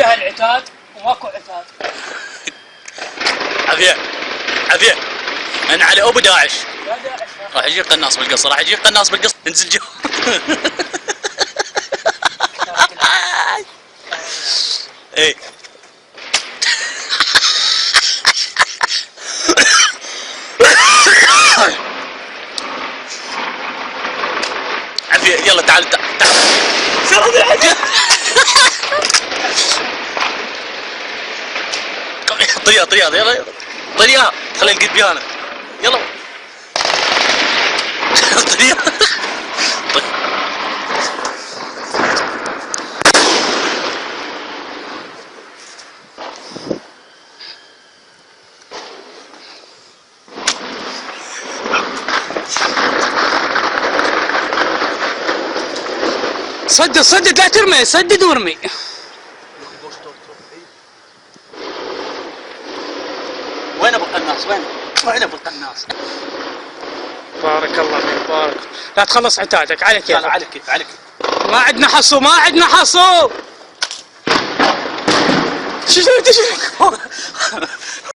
انتهى العتاد وماكو عتاد. عافية عافية، انا على ابو داعش. يا داعش راح يجيب قناص بالقصه، راح يجيب قناص بالقصه، انزل جو. ايه عافية، يلا تعال تعال. طريقة طريقة يلا طريقة، خلينا نقيد بيها انا. يلا طريقة. صدد صدد، لا ترمي، سدد وارمي. وين ابو القناص؟ وين ابو القناص؟ بارك الله فيك، بارك. لا تخلص عتادك على كيفك. على كيف على كيف. ما عندنا حصو، ما عندنا حصو. شو